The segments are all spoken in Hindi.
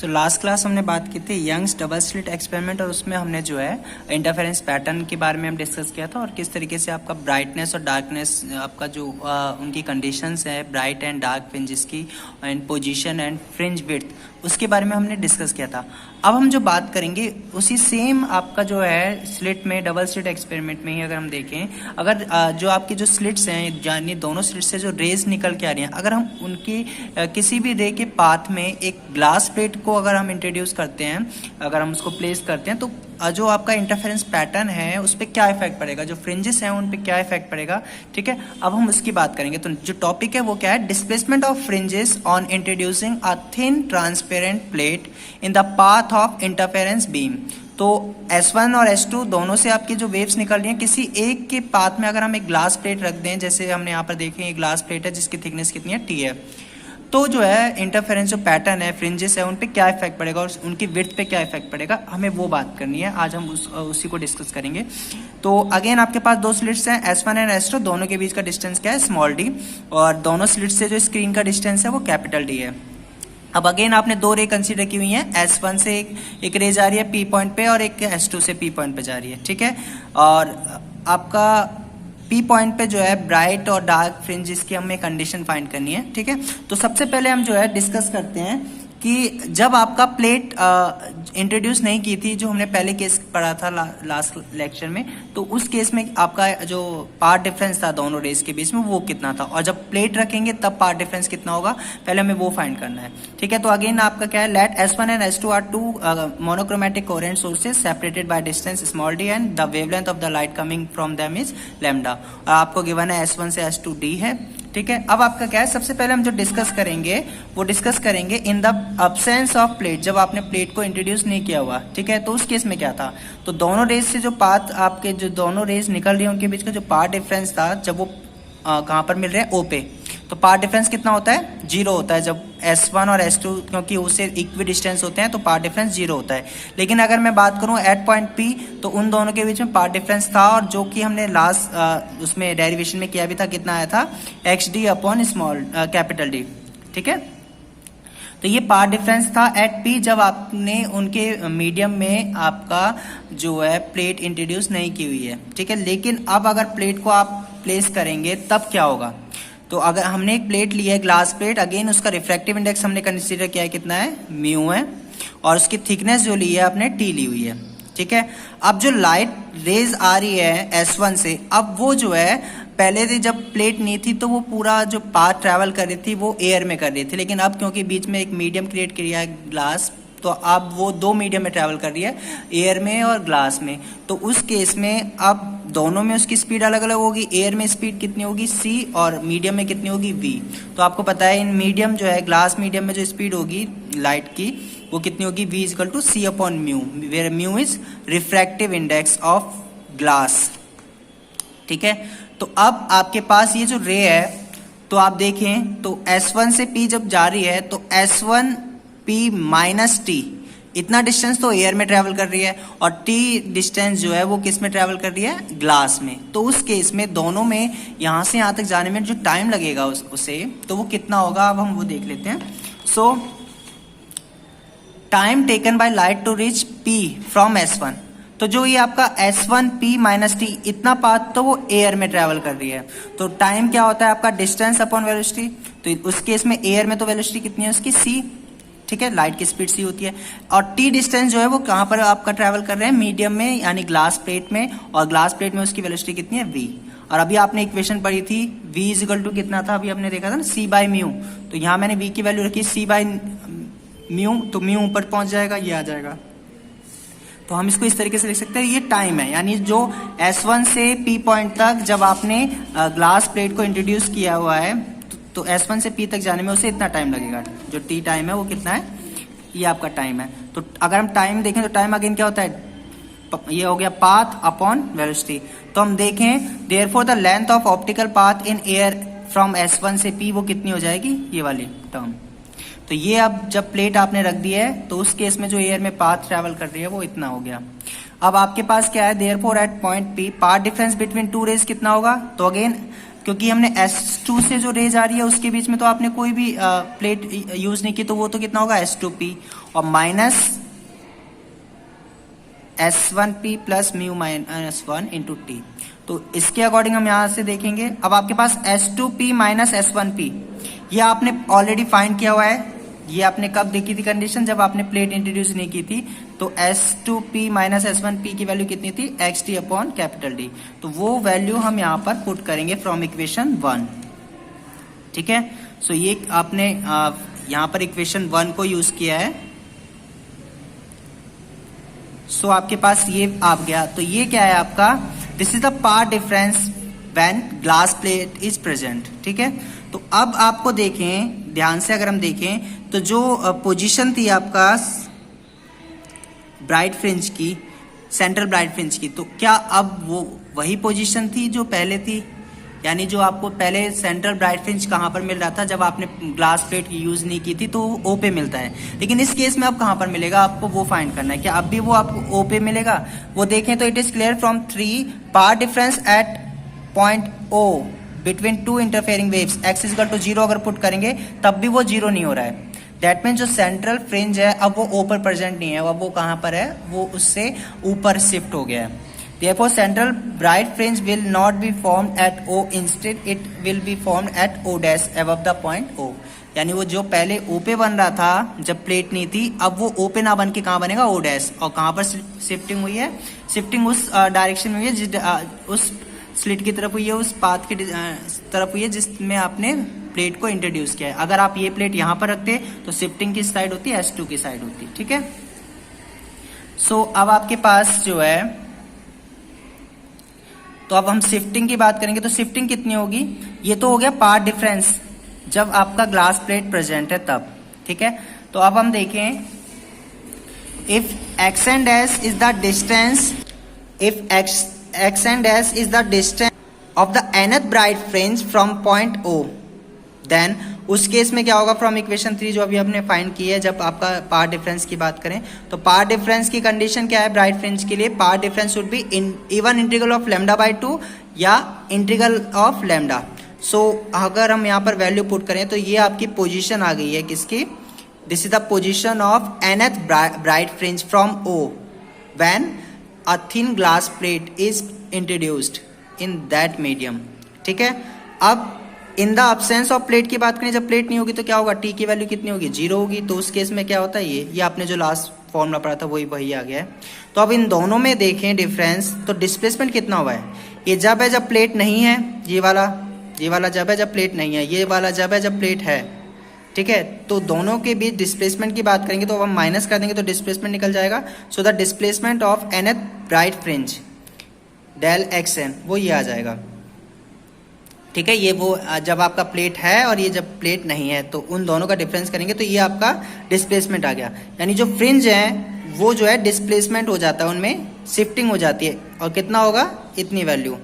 लास्ट क्लास हमने बात की थी यंग्स डबल स्लिट एक्सपेरिमेंट और उसमें हमने जो है इंटरफेरेंस पैटर्न के बारे में हम डिस्कस किया था और किस तरीके से आपका ब्राइटनेस और डार्कनेस आपका जो उनकी कंडीशंस है ब्राइट एंड डार्क फ्रिंजेस की and position and fringe width उसके बारे में हमने डिस्कस किया था। अब हम जो बात करेंगे उसी सेम आपका जो है स्लिट में डबल स्लिट एक्सपेरिमेंट में ही अगर हम देखें, अगर जो आपकी जो स्लिट्स हैं यानी दोनों स्लिट से जो रेज निकल के आ रही हैं, अगर हम उनकी किसी भी रे के पाथ में एक ग्लास प्लेट को अगर हम इंट्रोड्यूस करते हैं, अगर हम उसको प्लेस करते हैं तो जो आपका इंटरफेरेंस पैटर्न है उस पर क्या इफेक्ट पड़ेगा, जो फ्रिंजेस हैं उन पे क्या इफेक्ट पड़ेगा। ठीक है, अब हम उसकी बात करेंगे। तो जो टॉपिक है वो क्या है, displacement of fringes on introducing a thin transparent plate in the path of interference beam. तो S1 और S2 दोनों से आपकी जो वेव्स निकल रही हैं, किसी एक के पाथ में अगर हम एक ग्लास प्लेट रख दें, जैसे हमने यहाँ पर देखें एक ग्लास प्लेट है जिसकी थिकनेस कितनी है, T है, तो जो है इंटरफेरेंस जो पैटर्न है फ्रिंजेस है उन पे क्या इफेक्ट पड़ेगा और उनकी विड्थ पे क्या इफेक्ट पड़ेगा, हमें वो बात करनी है। आज हम उसी को डिस्कस करेंगे। तो अगेन आपके पास दो स्लिट्स हैं S1 एंड S2, दोनों के बीच का डिस्टेंस क्या है, स्मॉल d, और दोनों स्लिट्स से जो स्क्रीन का डिस्टेंस है वो कैपिटल D है। अब अगेन आपने दो रे कंसीडर की हुई हैं, S1 से एक रे जा रही है P पॉइंट पे और एक S2 से P पॉइंट पे जा रही है। ठीक है, और आपका P पॉइंट पे जो है ब्राइट और डार्क फ्रिंजेस की हमें कंडीशन फाइंड करनी है। ठीक है, तो सबसे पहले हम जो है डिस्कस करते हैं कि जब आपका प्लेट इंट्रोड्यूस नहीं की थी, जो हमने पहले केस पढ़ा था लास्ट लेक्चर में, तो उस केस में आपका जो पार्ट डिफरेंस था दोनों रेस के बीच में वो कितना था, और जब प्लेट रखेंगे तब पार्ट डिफरेंस कितना होगा, पहले हमें वो फाइंड करना है। ठीक है, तो अगेन आपका क्या है, let S1 and S2 are two monochromatic coherent sources separated by distance small d and the wavelength of the light coming from them is lambda. और आपको गिवन है S1 से S2 d है। ठीक है, अब आपका क्या है, सबसे पहले हम जो डिस्कस करेंगे वो डिस्कस करेंगे in the absence of plate, जब आपने प्लेट को इंट्रोड्यूस नहीं किया हुआ। ठीक है, तो उस केस में क्या था, तो दोनों रेज से जो पाथ आपके जो दोनों रेज निकल रही है उनके बीच का जो पाथ डिफरेंस था, जब वो कहाँ पर मिल रहे हैं, O पे, तो पाथ डिफरेंस कितना होता है, 0 होता है। जब S1 और S2 क्योंकि उससे इक्वी डिस्टेंस होते हैं तो पाथ डिफरेंस 0 होता है। लेकिन अगर मैं बात करूं एट पॉइंट P, तो उन दोनों के बीच में पाथ डिफरेंस था, और जो कि हमने लास्ट उसमें डेरिवेशन में किया भी था, कितना आया था, XD upon small capital D। ठीक है, तो ये पाथ डिफरेंस था एट P जब आपने उनके मीडियम में आपका जो है प्लेट इंट्रोड्यूस नहीं की हुई है। ठीक है, लेकिन अब अगर प्लेट को आप प्लेस करेंगे तब क्या होगा, तो अगर हमने एक प्लेट ली है ग्लास प्लेट, अगेन उसका रिफ्रैक्टिव इंडेक्स हमने कंसीडर किया है, कितना है, म्यू है, और उसकी थिकनेस जो ली है आपने T ली हुई है। ठीक है, अब जो लाइट रेज आ रही है S1 से, अब वो जो है पहले थी जब प्लेट नहीं थी तो वो पूरा जो पाथ ट्रैवल कर रही थी वो एयर में कर रही थी, लेकिन अब क्योंकि बीच में एक मीडियम क्रिएट किया है ग्लास, तो अब वो दो मीडियम में ट्रैवल कर रही है, एयर में और ग्लास में। तो उस केस में अब दोनों में उसकी स्पीड अलग अलग होगी, एयर में स्पीड कितनी होगी C और मीडियम में कितनी होगी V। तो आपको पता है इन मीडियम जो है ग्लास मीडियम में जो स्पीड होगी लाइट की वो कितनी होगी, V equal to C upon mu, where mu is refractive index of glass. ठीक है, तो अब आपके पास ये जो रे है, तो आप देखें तो S1 से P जब जा रही है तो S1 P माइनस T, इतना डिस्टेंस तो एयर में ट्रैवल कर रही है, और T डिस्टेंस जो है वो किस में ट्रैवल कर रही है, ग्लास में। तो उस केस में दोनों में यहाँ से यहाँ तक जाने में जो टाइम लगेगा उसे, तो वो कितना होगा, अब हम वो देख लेते हैं। So time taken by light to reach P from S1, तो जो ये आपका S1 P माइनस T इतना पाथ तो वो एयर में ट्रैवल कर रही है, तो टाइम क्या होता है आपका, डिस्टेंस अपॉन वेलोसिटी। तो उस केस में एयर में तो वेलोसिटी कितनी है उसकी, C। ठीक है, लाइट की स्पीड C होती है, और T डिस्टेंस जो है वो कहाँ पर आपका ट्रैवल कर रहे हैं, मीडियम में यानी ग्लास प्लेट में, और ग्लास प्लेट में उसकी वेलोसिटी कितनी है, V। और अभी आपने इक्वेशन पढ़ी थी V इज इक्वल टू कितना था, अभी हमने देखा था ना, C बाय म्यू, तो यहाँ मैंने V की वैल्यू रखी C बाय म्यू, तो म्यू ऊपर पहुंच जाएगा, ये आ जाएगा। तो हम इसको इस तरीके से लिख सकते हैं, ये टाइम है, यानी जो S1 से P पॉइंट तक जब आपने ग्लास प्लेट को इंट्रोड्यूस किया हुआ है, तो S1 से P तक जाने में उसे इतना टाइम लगेगा, जो T टाइम है वो कितना है, ये आपका टाइम है। तो अगर हम टाइम देखें तो टाइम अगेन क्या होता है, ये हो गया पाथ अपॉन वेलोसिटी। तो हम देखें therefore the length of optical path in air from S1 से P वो कितनी हो जाएगी, ये वाली टर्म। तो ये अब जब प्लेट आपने रख दी है तो उस केस में जो एयर में पाथ ट्रैवल कर रही है वो इतना हो गया। अब आपके पास क्या है, therefore at point P path difference between two rays कितना होगा, तो अगेन क्योंकि हमने S2 से जो रेज आ रही है उसके बीच में तो आपने कोई भी प्लेट यूज नहीं की, तो वो तो कितना होगा S2P और minus S1P plus mu minus 1 into T. तो इसके अकॉर्डिंग हम यहां से देखेंगे। अब आपके पास S2P माइनस S1P ये आपने ऑलरेडी फाइंड किया हुआ है। ये आपने कब देखी थी कंडीशन, जब आपने प्लेट इंट्रोड्यूस नहीं की थी। तो S2P माइनस S1P की वैल्यू कितनी थी, XT अपॉन कैपिटल D। तो वो वैल्यू हम यहाँ पर पुट करेंगे फ्रॉम इक्वेशन 1। ठीक है, सो ये आपने यहाँ पर इक्वेशन 1 को यूज किया है। सो आपके पास ये आ गया। तो ये क्या है आपका, this is the path difference when glass plate is present. ठीक है, तो अब आपको देखें ध्यान से, अगर हम देखें तो जो पोजीशन थी आपका ब्राइट फ्रिंज की, सेंट्रल ब्राइट फ्रिंज की, तो क्या अब वो वही पोजीशन थी जो पहले थी? यानी जो आपको पहले सेंट्रल ब्राइट फ्रिंज कहाँ पर मिल रहा था, जब आपने ग्लास प्लेट यूज नहीं की थी तो ओ पे मिलता है। लेकिन इस केस में अब कहाँ पर मिलेगा, आपको वो फाइंड करना है। क्या अब भी वो आपको ओ पे मिलेगा? वो देखें तो it is clear from 3 part difference at point O between two interfering waves x equal to 0 अगर पुट करेंगे तब भी वो 0 नहीं हो रहा है। दैट मीन्स जो सेंट्रल फ्रिंज है अब वो ओ पर प्रेजेंट नहीं है, अब वो कहाँ पर है, वो उससे ऊपर शिफ्ट हो गया है। Therefore, central bright fringe will not be formed at O. Instead, it will be formed at O dash above the point O. यानी वो जो पहले O पे बन रहा था जब प्लेट नहीं थी, अब वो O पे ना बन के कहाँ बनेगा, O डैश। और कहाँ पर शिफ्टिंग हुई है, शिफ्टिंग उस डायरेक्शन में हुई है जिस उस स्लिट की तरफ हुई है, उस पाथ की तरफ हुई है जिसमें आपने प्लेट को इंट्रोड्यूस किया है। अगर आप ये प्लेट यहाँ पर रखते तो शिफ्टिंग किस साइड होती है, S2 की साइड होती। ठीक है, सो अब आपके पास जो है, तो अब हम शिफ्टिंग की बात करेंगे। तो शिफ्टिंग कितनी होगी, ये तो हो गया पार्ट डिफरेंस जब आपका ग्लास प्लेट प्रेजेंट है तब। ठीक है, तो अब हम देखें, if x and dash is the distance, if x and dash is the distance of the nth bright fringe from point O, then उस केस में क्या होगा, फ्रॉम इक्वेशन 3 जो अभी हमने फाइंड की है, जब आपका पार्ट डिफरेंस की बात करें तो पार्ट डिफरेंस की कंडीशन क्या है ब्राइट फ्रिंज के लिए, path difference would be even integral of lambda by 2 या इंटीग्रल ऑफ लैम्डा। सो अगर हम यहाँ पर वैल्यू पुट करें तो ये आपकी पोजीशन आ गई है किसकी, this is the position of nth bright fringe from O when a thin glass plate is introduced in that medium. ठीक है, अब in the absence of plate की बात करें, जब प्लेट नहीं होगी तो क्या होगा, टी की वैल्यू कितनी होगी, 0 होगी। तो उस केस में क्या होता है, ये आपने जो लास्ट फॉर्मूला पढ़ा था वही आ गया है। तो अब इन दोनों में देखें डिफरेंस, तो डिस्प्लेसमेंट कितना हुआ है, ये जब है जब प्लेट नहीं है, ये वाला जब है जब प्लेट नहीं है, ये वाला जब है जब प्लेट है। ठीक है, तो दोनों के बीच डिस्प्लेसमेंट की बात करेंगे तो अब हम माइनस कर देंगे तो डिस्प्लेसमेंट निकल जाएगा। So the displacement of nth bright fringe del xn वो ये आ जाएगा। ठीक है, ये वो जब आपका प्लेट है और ये जब प्लेट नहीं है, तो उन दोनों का डिफरेंस करेंगे तो ये आपका डिस्प्लेसमेंट आ गया। यानी जो फ्रिंज है वो जो है डिस्प्लेसमेंट हो जाता है, उनमें शिफ्टिंग हो जाती है। और कितना होगा, इतनी value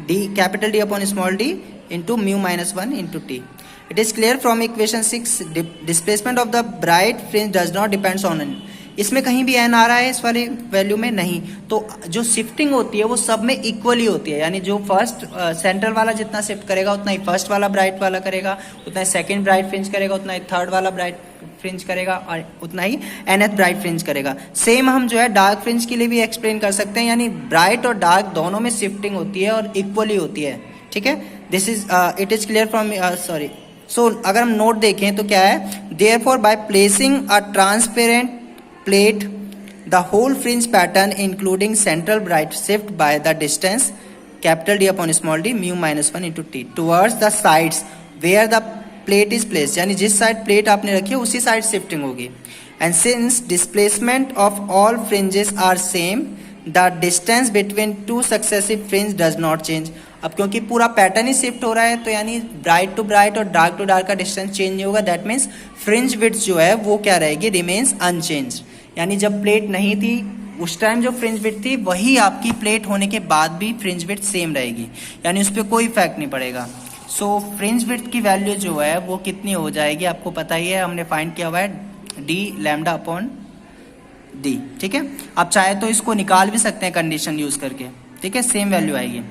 D capital D upon small d into mu minus 1 into T. It is clear from equation 6 displacement of the bright fringe does not depends on an. इसमें कहीं भी एन आ रहा है इस वाली वैल्यू में नहीं, तो जो शिफ्टिंग होती है वो सब में इक्वली होती है। यानी जो फर्स्ट सेंट्रल वाला जितना शिफ्ट करेगा उतना ही फर्स्ट वाला ब्राइट वाला करेगा, उतना ही सेकंड ब्राइट फ्रिंज करेगा, उतना ही थर्ड वाला ब्राइट फ्रिंज करेगा, और उतना ही nth ब्राइट फ्रिंज करेगा। सेम हम जो है डार्क फ्रिंज के लिए भी एक्सप्लेन कर सकते हैं, यानी ब्राइट और डार्क दोनों में शिफ्टिंग होती है और इक्वली होती है। ठीक है, this is it is clear from so अगर हम नोट देखें तो क्या है, therefore by placing a transparent plate the whole fringe pattern including central bright shift by the distance capital D upon small d mu minus 1 into t towards the sides where the plate is placed। यानी जिस साइड प्लेट आपने रखी है उसी साइड शिफ्टिंग होगी। and since displacement of all fringes are same the distance between two successive fringe does not change। अब क्योंकि पूरा पैटर्न ही शिफ्ट हो रहा है तो यानी ब्राइट टू ब्राइट और डार्क टू डार्क का डिस्टेंस चेंज नहीं होगा। दैट मीन्स फ्रिंज विड्थ जो है वो क्या रहेगी, रिमेन्स अनचेंज। यानी जब प्लेट नहीं थी उस टाइम जो फ्रिंज विड्थ थी वही आपकी प्लेट होने के बाद भी फ्रिंज विड्थ सेम रहेगी, यानी उस पर कोई इफेक्ट नहीं पड़ेगा। सो फ्रिंज विड्थ की वैल्यू जो है वो कितनी हो जाएगी आपको पता ही है, हमने फाइंड किया हुआ है डी लैम्डा अपॉन डी। ठीक है, आप चाहे तो इसको निकाल भी सकते हैं कंडीशन यूज करके। ठीक है, सेम वैल्यू आएगी।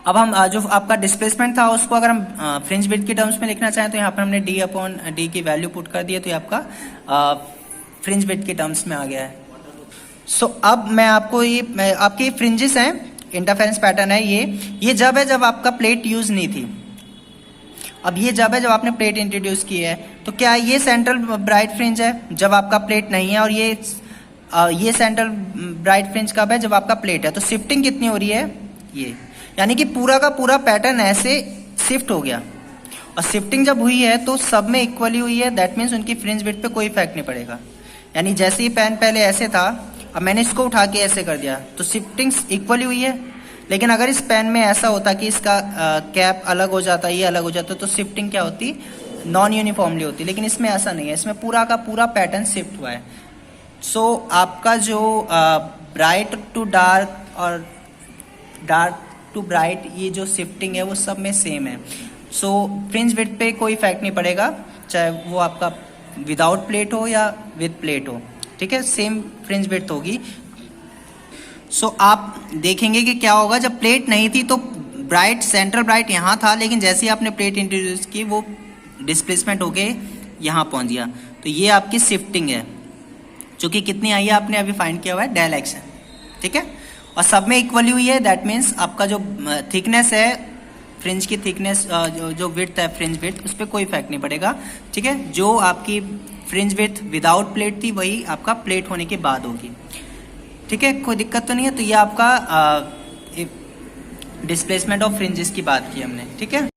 अब हम जो आपका डिस्प्लेसमेंट था उसको अगर हम फ्रिंज विड्थ के टर्म्स में लिखना चाहें तो यहाँ पर हमने d/d की वैल्यू पुट कर दी है, तो ये आपका फ्रिंज विड्थ के टर्म्स में आ गया है। सो अब मैं आपको आपके फ्रिंजेस हैं, इंटरफेरेंस पैटर्न है ये जब है जब आपका प्लेट यूज नहीं थी। अब ये जब है जब आपने प्लेट इंट्रोड्यूस की है, तो क्या ये सेंट्रल ब्राइट फ्रिंज है जब आपका प्लेट नहीं है, और ये सेंट्रल ब्राइट फ्रिंज कब है जब आपका प्लेट है। तो शिफ्टिंग कितनी हो रही है, ये यानी कि पूरा का पूरा पैटर्न ऐसे शिफ्ट हो गया, और शिफ्टिंग जब हुई है तो सब में इक्वली हुई है, दैट मीन्स उनकी फ्रिंज विड्थ पे कोई इफेक्ट नहीं पड़ेगा। यानी जैसे ही पेन पहले ऐसे था, अब मैंने इसको उठा के ऐसे कर दिया तो शिफ्टिंग इक्वली हुई है। लेकिन अगर इस पेन में ऐसा होता कि इसका कैप अलग हो जाता, ये अलग हो जाता, तो शिफ्टिंग क्या होती, नॉन यूनिफॉर्मली होती। लेकिन इसमें ऐसा नहीं है, इसमें पूरा का पूरा पैटर्न शिफ्ट हुआ है। सो आपका जो ब्राइट टू डार्क और डार्क टू ब्राइट, ये जो शिफ्टिंग है वो सब में सेम है। सो फ्रिंज विड्थ पे कोई इफेक्ट नहीं पड़ेगा, चाहे वो आपका विदाउट प्लेट हो या विद प्लेट हो, ठीक है, सेम फ्रिंज विड्थ होगी। सो आप देखेंगे कि क्या होगा, जब प्लेट नहीं थी तो ब्राइट, सेंट्रल ब्राइट यहाँ था, लेकिन जैसे ही आपने प्लेट इंट्रोड्यूस की वो डिस्प्लेसमेंट होके यहाँ पहुँच गया। तो ये आपकी शिफ्टिंग है, जो कि कितनी आई है आपने अभी फाइंड किया हुआ है, डेल एक्स है, ठीक है, और सब में इक्वली हुई है। दैट मीन्स आपका जो थिकनेस है, फ्रिंज की थिकनेस, जो विड्थ है फ्रिंज विड्थ, उस पर कोई इफेक्ट नहीं पड़ेगा, ठीक है। जो आपकी फ्रिंज विड्थ विदाउट प्लेट थी वही आपका प्लेट होने के बाद होगी, ठीक है, कोई दिक्कत तो नहीं है। तो ये आपका डिस्प्लेसमेंट ऑफ फ्रिंजेस की बात की हमने, ठीक है।